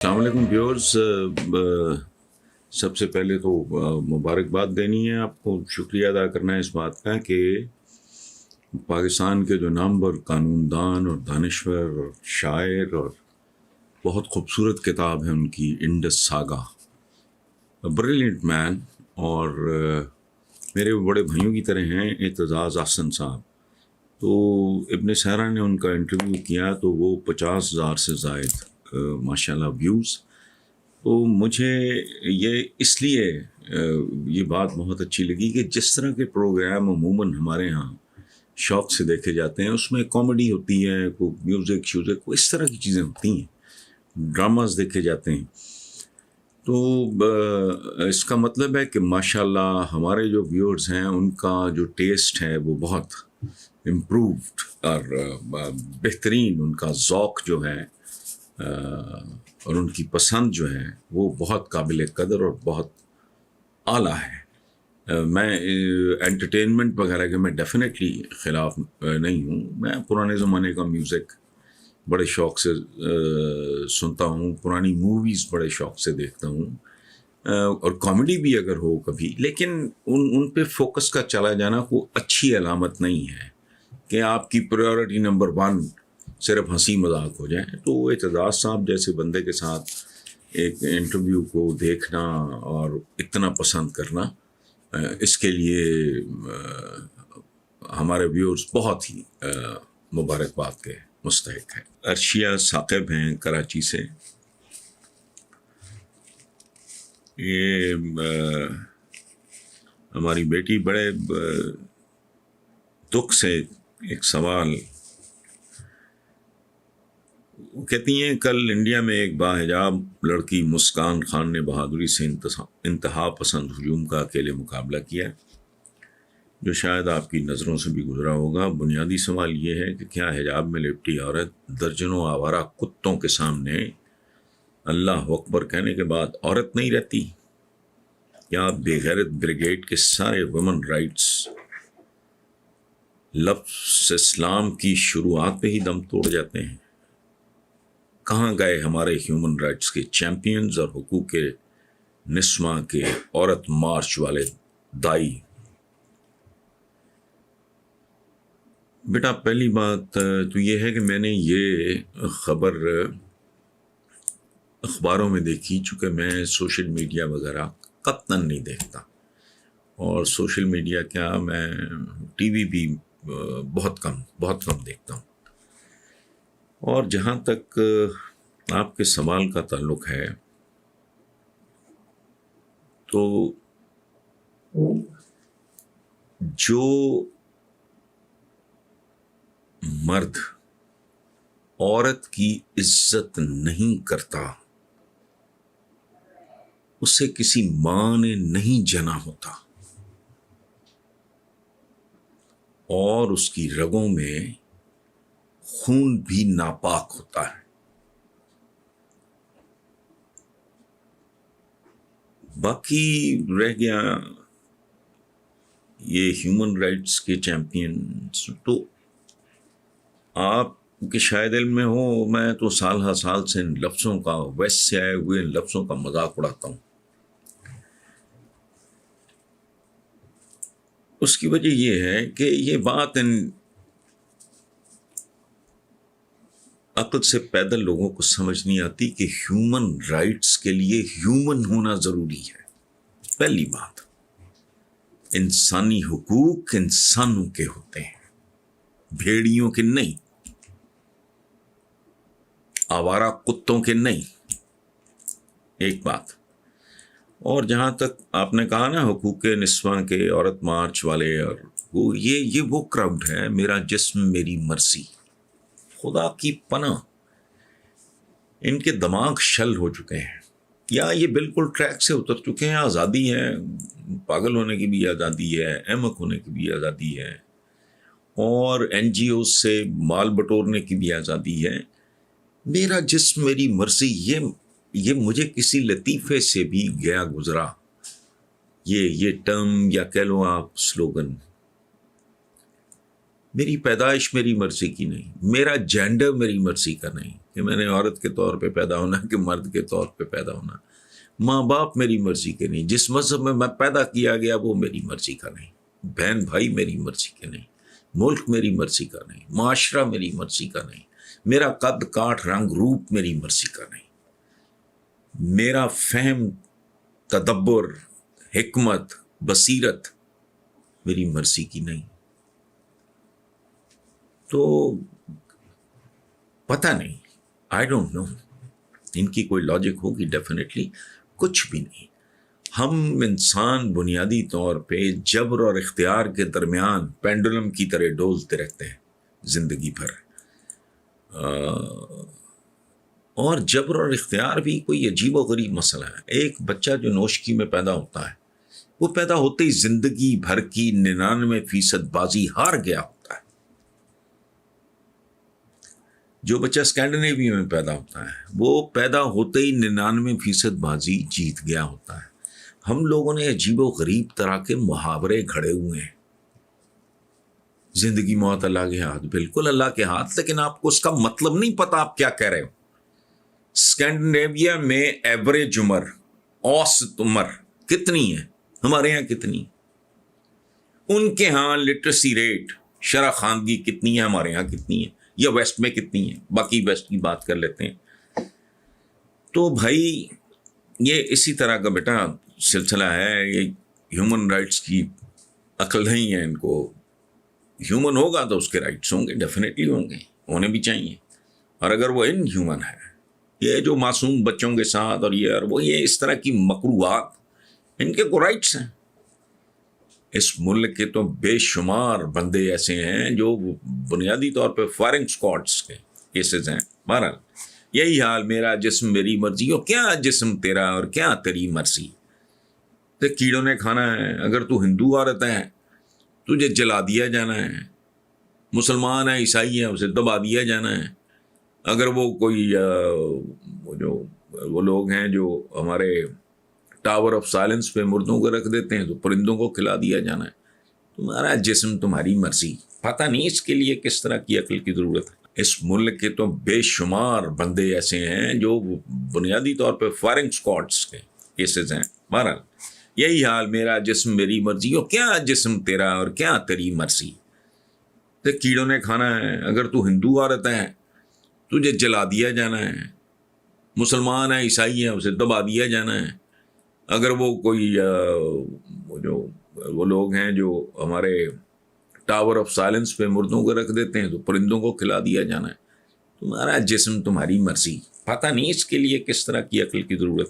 अस्सलाम वालेकुम व्यूअर्स। सबसे पहले तो मुबारकबाद देनी है आपको, शुक्रिया अदा करना है इस बात का कि पाकिस्तान के जो नामवर कानूनदान और दानिश्वर और शायर और बहुत खूबसूरत किताब है उनकी इंडस सागा, ब्रिलियंट मैन, और मेरे बड़े भाइयों की तरह हैं एतजाज़ अहसन साहब। तो इब्न सहरा ने उनका इंटरव्यू किया तो वो 50,000 से ज़ायद माशाल्लाह व्यूज़। तो मुझे ये इसलिए ये बात बहुत अच्छी लगी कि जिस तरह के प्रोग्राम अमूमन हमारे यहाँ शौक़ से देखे जाते हैं, उसमें कॉमेडी होती है, कोई म्यूज़िक श्यूज़िक, कोई इस तरह की चीज़ें होती हैं, ड्रामास देखे जाते हैं। तो इसका मतलब है कि माशाल्लाह हमारे जो व्यूअर्स हैं उनका जो टेस्ट है वो बहुत इम्प्रूव्ड और बेहतरीन, उनका ज़ौक़ जो है और उनकी पसंद जो है वो बहुत काबिल कदर और बहुत आला है। मैं एंटरटेनमेंट वगैरह के मैं डेफिनेटली ख़िलाफ़ नहीं हूँ। मैं पुराने ज़माने का म्यूज़िक बड़े शौक़ से सुनता हूँ, पुरानी मूवीज़ बड़े शौक़ से देखता हूँ, और कॉमेडी भी अगर हो कभी, लेकिन उन पे फोकस का चला जाना कोई अच्छी अलामत नहीं है कि आपकी प्रायोरिटी नंबर 1 सिर्फ हंसी मजाक हो जाए। तो एतजाज़ साहब जैसे बंदे के साथ एक इंटरव्यू को देखना और इतना पसंद करना, इसके लिए हमारे व्यूअर्स बहुत ही मुबारकबाद के मुस्तहिक है। अर्शिया साकिब हैं कराची से। ये हमारी बेटी बड़े दुख से एक सवाल कहती हैं, कल इंडिया में एक बाहिजाब लड़की मुस्कान खान ने बहादुरी से इंतहा पसंद हुजूम का अकेले मुकाबला किया, जो शायद आपकी नज़रों से भी गुजरा होगा। बुनियादी सवाल ये है कि क्या हिजाब में लिपटी औरत दर्जनों आवारा कुत्तों के सामने अल्लाह अकबर कहने के बाद औरत नहीं रहती? क्या बेगैरत ब्रिगेड के सारे वुमेन राइट्स लफ्ज़ इस्लाम की शुरुआत पे ही दम तोड़ जाते हैं? कहाँ गए हमारे ह्यूमन राइट्स के चैम्पियंस और हुकूक के निस्मा के औरत मार्च वाले दाई? बेटा, पहली बात तो ये है कि मैंने ये ख़बर अखबारों में देखी, चूँकि मैं सोशल मीडिया वगैरह कतन नहीं देखता, और सोशल मीडिया क्या, मैं टीवी भी बहुत कम देखता हूँ। और जहाँ तक आपके सवाल का ताल्लुक़ है, तो जो मर्द औरत की इज्जत नहीं करता उसे किसी माँ ने नहीं जना होता, और उसकी रगों में खून भी नापाक होता है। बाकी रह गया ये ह्यूमन राइट्स के चैंपियंस, तो आपके शायद इल्म में हो, मैं तो साल हर साल से इन लफ्ज़ों का, वेस्ट से आए हुए इन लफ्ज़ों का मजाक उड़ाता हूँ। उसकी वजह ये है कि ये बात इन अक्ल से पैदल लोगों को समझ नहीं आती कि ह्यूमन राइट्स के लिए ह्यूमन होना ज़रूरी है। पहली बात, इंसानी हुकूक इंसानों के होते हैं, भेड़ियों के नहीं, आवारा कुत्तों के नहीं, एक बात। और जहाँ तक आपने कहा ना हुकूक निस्वां के, औरत मार्च वाले, और वो ये वो क्राउड है, मेरा जिस्म मेरी मर्जी, खुदा की पनाह, इनके दिमाग शल हो चुके हैं, या ये बिल्कुल ट्रैक से उतर चुके हैं। आज़ादी है, पागल होने की भी आज़ादी है, अहमक होने की भी आज़ादी है, और NGO से माल बटोरने की भी आज़ादी है। मेरा जिस्म मेरी मर्जी, ये मुझे किसी लतीफ़े से भी गया गुजरा, ये टर्म या कह लो आप स्लोगन। मेरी पैदाइश मेरी मर्जी की नहीं, मेरा जेंडर मेरी मर्जी का नहीं, कि मैंने औरत के तौर पे पैदा होना कि मर्द के तौर पे पैदा होना। माँ बाप मेरी मर्जी के नहीं, जिस मजहब में मैं पैदा किया गया वो मेरी मर्जी का नहीं, बहन भाई मेरी मर्जी के नहीं, मुल्क मेरी मर्जी का नहीं, माशरा मेरी मर्जी का नहीं, मेरा कद काठ रंग रूप मेरी मर्जी का नहीं, मेरा फहम तदब्बर हिकमत बसीरत मेरी मर्जी की नहीं। तो पता नहीं, आई डोंट नो, इनकी कोई लॉजिक होगी डेफिनेटली, कुछ भी नहीं। हम इंसान बुनियादी तौर पे जबर और इख्तियार के दरमियान पेंडुलम की तरह डोलते रहते हैं जिंदगी भर। और जबर और इख्तियार भी कोई अजीब व गरीब मसला है। एक बच्चा जो नौशकी में पैदा होता है, वो पैदा होते ही जिंदगी भर की 99% बाजी हार गया होता है। जो बच्चा स्कैंडिनेविया में पैदा होता है, वो पैदा होते ही 99% बाजी जीत गया होता है। हम लोगों ने अजीब व गरीब तरह के मुहावरे घड़े हुए हैं। जिंदगी मौत अल्लाह के हाथ, बिल्कुल अल्लाह के हाथ, लेकिन आपको उसका मतलब नहीं पता आप क्या कह रहे हो। स्कैंडिनेविया में एवरेज उम्र, औसत उम्र कितनी है? हमारे यहाँ कितनी? उनके यहाँ लिटरेसी रेट, शरह खानगी कितनी है, हमारे यहाँ कितनी है, या वेस्ट में कितनी है? बाकी वेस्ट की बात कर लेते हैं। तो भाई ये इसी तरह का बेटा सिलसिला है। ये ह्यूमन राइट्स की अकल नहीं है इनको। ह्यूमन होगा तो उसके राइट्स होंगे, डेफिनेटली होंगे, होने भी चाहिए। और अगर वो इन ह्यूमन है, ये जो मासूम बच्चों के साथ और ये और वो, ये इस तरह की मकरूहात, इनके को राइट्स हैं। इस मुल्क के तो बेशुमार बंदे ऐसे हैं जो बुनियादी तौर पे फायरिंग स्क्वाड्स के केसेस हैं। बहरहाल यही हाल, मेरा जिस्म मेरी मर्जी हो, क्या जिस्म तेरा और क्या तेरी मर्जी। तो कीड़ों ने खाना है। अगर तू हिंदू औरत है तुझे जला दिया जाना है, मुसलमान है ईसाई है उसे दबा दिया जाना है। अगर वो कोई वो लोग हैं जो हमारे टावर ऑफ साइलेंस पे मुर्दों को रख देते हैं तो परिंदों को खिला दिया जाना है। तुम्हारा जिस्म तुम्हारी मर्जी। पता नहीं इसके लिए किस तरह की अक्ल की ज़रूरत है। इस मुल्क के तो बेशुमार बंदे ऐसे हैं जो बुनियादी तौर पे फायरिंग स्क्वाड्स के केसेस हैं। बहरहाल यही हाल, मेरा जिस्म मेरी मर्जी हो, क्या जिस्म तेरा और क्या तेरी मर्जी। तो कीड़ों ने खाना है। अगर तू हिंदू औरत है तुझे जला दिया जाना है, मुसलमान है ईसाई है उसे दबा दिया जाना है। अगर वो कोई वो लोग हैं जो हमारे टावर ऑफ साइलेंस पे मुर्दों को रख देते हैं तो परिंदों को खिला दिया जाना है। तुम्हारा जिस्म तुम्हारी मर्जी। पता नहीं इसके लिए किस तरह की अक्ल की ज़रूरत